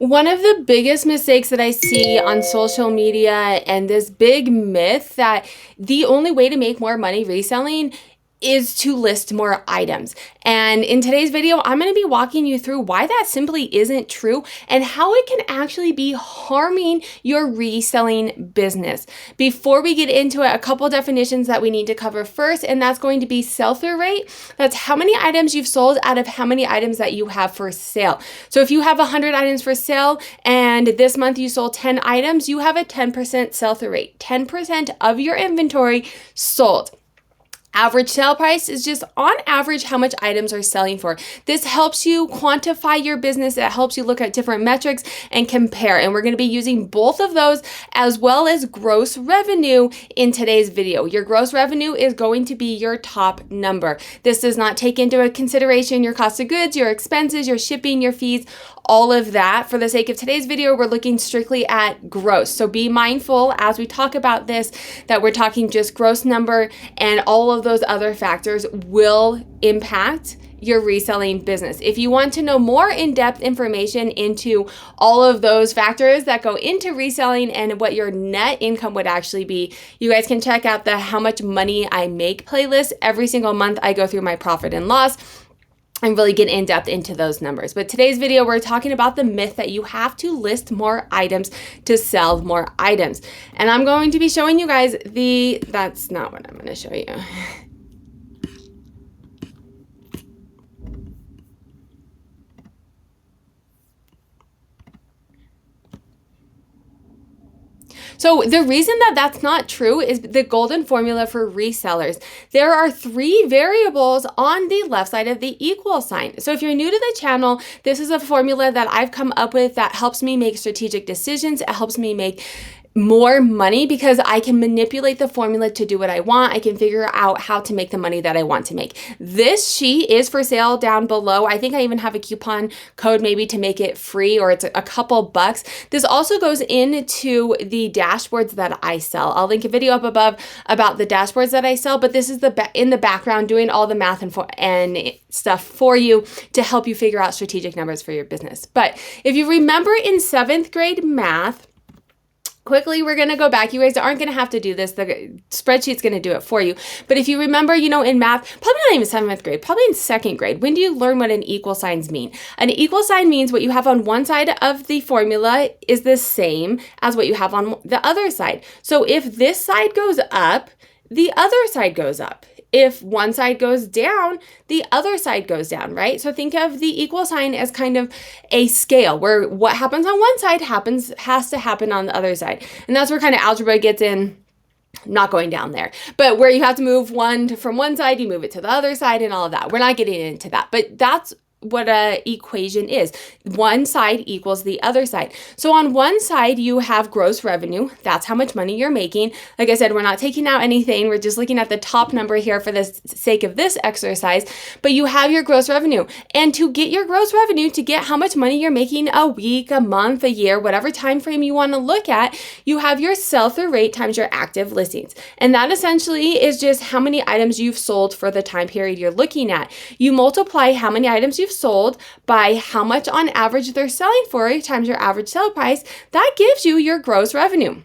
One of the biggest mistakes that I see on social media and this big myth that the only way to make more money reselling is to list more items. And in today's video, I'm going to be walking you through why that simply isn't true and how it can actually be harming your reselling business. Before we get into it, a couple definitions that we need to cover first, and that's going to be sell-through rate. That's how many items you've sold out of how many items that you have for sale. So if you have 100 items for sale and this month you sold 10 items, you have a 10% sell-through rate. 10% of your inventory sold. Average sale price is just on average how much items are selling for. This helps you quantify your business. It helps you look at different metrics and compare. And we're going to be using both of those as well as gross revenue in today's video. Your gross revenue is going to be your top number. This does not take into consideration your cost of goods, your expenses, your shipping, your fees, all of that. For the sake of today's video, we're looking strictly at gross. So be mindful as we talk about this that we're talking just gross number, and all of those other factors will impact your reselling business. If you want to know more in-depth information into all of those factors that go into reselling and what your net income would actually be, you guys can check out the How Much Money I Make playlist. Every single month I go through my profit and loss and really get in depth into those numbers. But today's video, we're talking about the myth that you have to list more items to sell more items. And I'm going to be showing you guys that's not what I'm going to show you. So the reason that that's not true is the golden formula for resellers. There are 3 variables on the left side of the equal sign. So if you're new to the channel, this is a formula that I've come up with that helps me make strategic decisions. It helps me make more money because I can manipulate the formula to do what I want. I can figure out how to make the money that I want to make. This sheet is for sale down below. I think I even have a coupon code maybe to make it free, or it's a couple bucks. This also goes into the dashboards that I sell. I'll link a video up above about the dashboards that I sell, but this is in the background doing all the math and stuff for you to help you figure out strategic numbers for your business. But if you remember in 7th grade math, quickly, we're going to go back. You guys aren't going to have to do this. The spreadsheet's going to do it for you. But if you remember, in math, probably not even 7th grade, probably in 2nd grade, when do you learn what an equal signs mean? An equal sign means what you have on one side of the formula is the same as what you have on the other side. So if this side goes up, the other side goes up. If one side goes down, the other side goes down, right? So think of the equal sign as kind of a scale where what happens on one side has to happen on the other side. And that's where kind of algebra gets in. Not going down there, but where you have to move from one side, you move it to the other side and all of that. We're not getting into that, but that's what an equation is. One side equals the other side. So on one side, you have gross revenue. That's how much money you're making. Like I said, we're not taking out anything. We're just looking at the top number here for the sake of this exercise, but you have your gross revenue. And to get your gross revenue, to get how much money you're making a week, a month, a year, whatever time frame you want to look at, you have your sell-through rate times your active listings. And that essentially is just how many items you've sold for the time period you're looking at. You multiply how many items you've sold by how much on average they're selling for times your average sale price. That gives you your gross revenue.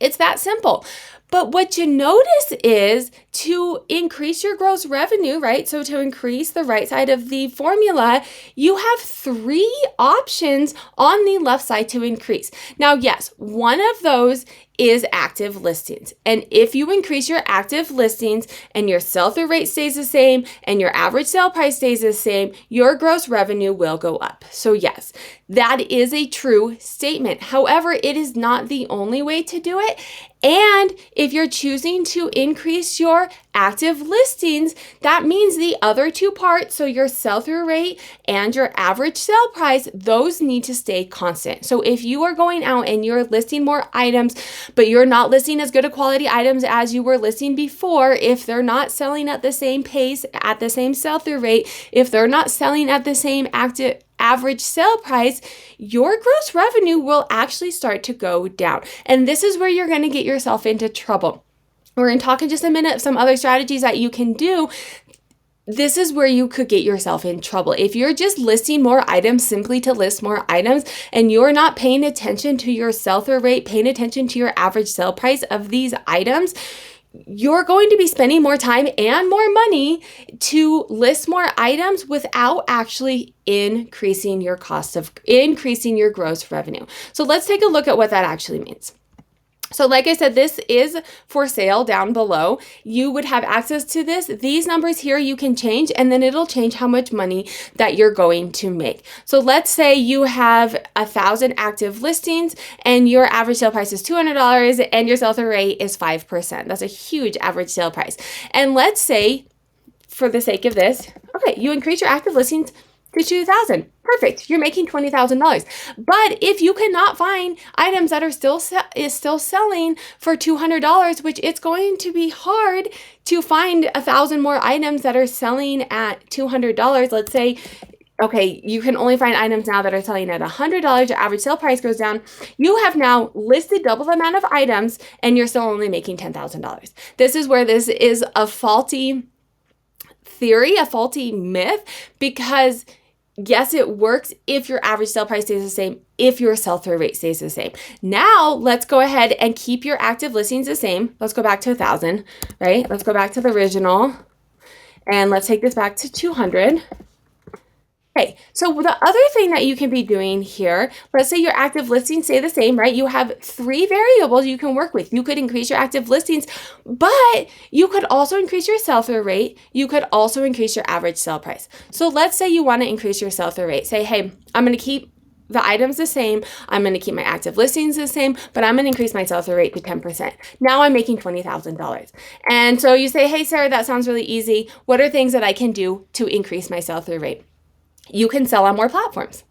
It's that simple. But what you notice is to increase your gross revenue, right? So to increase the right side of the formula, you have 3 options on the left side to increase. Now, yes, one of those is active listings. And if you increase your active listings and your sell-through rate stays the same and your average sale price stays the same, your gross revenue will go up. So yes, that is a true statement. However, it is not the only way to do it. And if you're choosing to increase your active listings, that means the other 2 parts, so your sell-through rate and your average sale price, those need to stay constant. So if you are going out and you're listing more items, but you're not listing as good a quality items as you were listing before, if they're not selling at the same pace, at the same sell-through rate, if they're not selling at the same average sale price, your gross revenue will actually start to go down. And this is where you're going to get yourself into trouble. We're going to talk in just a minute of some other strategies that you can do this is where you could get yourself in trouble. If you're just listing more items simply to list more items and you're not paying attention to your sell-through rate, paying attention to your average sale price of these items, you're going to be spending more time and more money to list more items without actually increasing your gross revenue. So let's take a look at what that actually means. So like I said, this is for sale down below. You would have access to this. These numbers here you can change, and then it'll change how much money that you're going to make. So let's say you have 1,000 active listings and your average sale price is $200 and your sell-through rate is 5%. That's a huge average sale price. And let's say, for the sake of this, okay, you increase your active listings to 2,000. Perfect. You're making $20,000. But if you cannot find items that are still selling for $200, which it's going to be hard to find 1,000 more items that are selling at $200. Let's say, okay, you can only find items now that are selling at $100. Your average sale price goes down. You have now listed double the amount of items and you're still only making $10,000. This is where this is a faulty theory, a faulty myth, because yes, it works if your average sale price stays the same, if your sell-through rate stays the same. Now, let's go ahead and keep your active listings the same. Let's go back to 1,000, right? Let's go back to the original, and let's take this back to 200. Okay, so the other thing that you can be doing here, let's say your active listings stay the same, right? You have 3 variables you can work with. You could increase your active listings, but you could also increase your sell-through rate. You could also increase your average sale price. So let's say you want to increase your sell-through rate. Say, hey, I'm going to keep the items the same. I'm going to keep my active listings the same, but I'm going to increase my sell-through rate to 10%. Now I'm making $20,000. And so you say, hey, Sarah, that sounds really easy. What are things that I can do to increase my sell-through rate? You can sell on more platforms.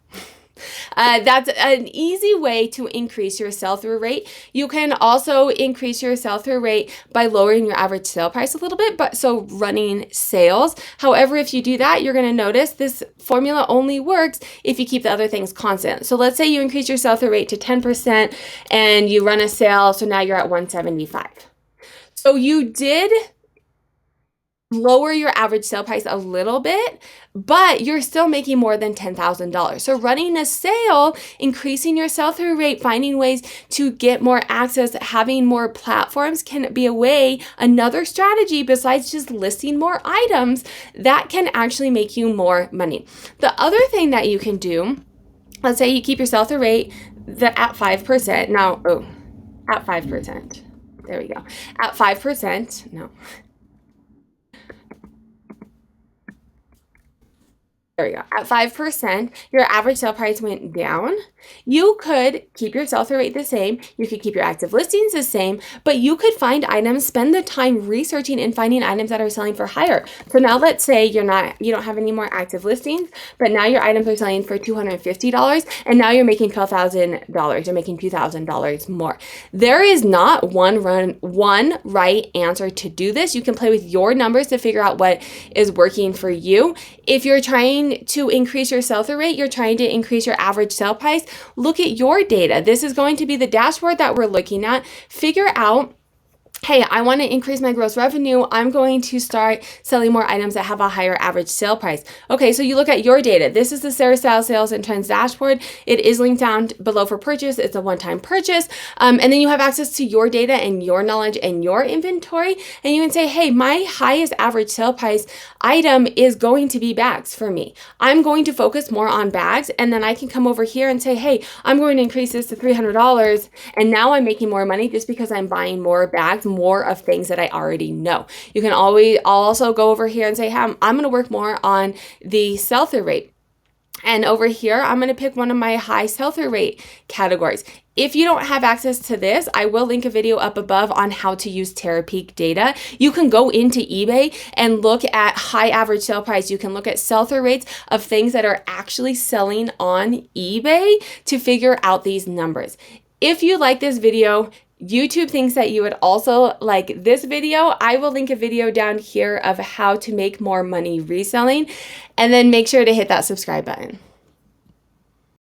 That's an easy way to increase your sell-through rate. You can also increase your sell-through rate by lowering your average sale price a little bit, but so running sales. However, if you do that, you're going to notice this formula only works if you keep the other things constant. So let's say you increase your sell-through rate to 10% and you run a sale, so now you're at 175. So you did lower your average sale price a little bit, but you're still making more than $10,000. So running a sale, increasing your sell-through rate, finding ways to get more access, having more platforms can be another strategy besides just listing more items that can actually make you more money. The other thing that you can do, let's say you keep your sell-through rate at 5%. Now, at 5%. There we go. At 5%, no. There we go. At 5%, your average sale price went down. You could keep your sell-through rate the same. You could keep your active listings the same, but you could find items, spend the time researching and finding items that are selling for higher. So now let's say you don't have any more active listings, but now your items are selling for $250 and now you're making $12,000. You're making $2,000 more. There is not one right answer to do this. You can play with your numbers to figure out what is working for you. If you're trying to increase your sell-through rate, you're trying to increase your average sale price, look at your data. This is going to be the dashboard that we're looking at. Figure out, hey, I want to increase my gross revenue. I'm going to start selling more items that have a higher average sale price. Okay, so you look at your data. This is the Sarah Style Sales and Trends dashboard. It is linked down below for purchase. It's a one-time purchase. And then you have access to your data and your knowledge and your inventory. And you can say, hey, my highest average sale price item is going to be bags for me. I'm going to focus more on bags. And then I can come over here and say, hey, I'm going to increase this to $300. And now I'm making more money just because I'm buying more bags, more of things that I already know. You can also go over here and say, hey, I'm going to work more on the sell-through rate. And over here, I'm going to pick one of my high sell-through rate categories. If you don't have access to this, I will link a video up above on how to use Terapeak data. You can go into eBay and look at high average sale price. You can look at sell-through rates of things that are actually selling on eBay to figure out these numbers. If you like this video, YouTube thinks that you would also like this video. I will link a video down here of how to make more money reselling, and then make sure to hit that subscribe button.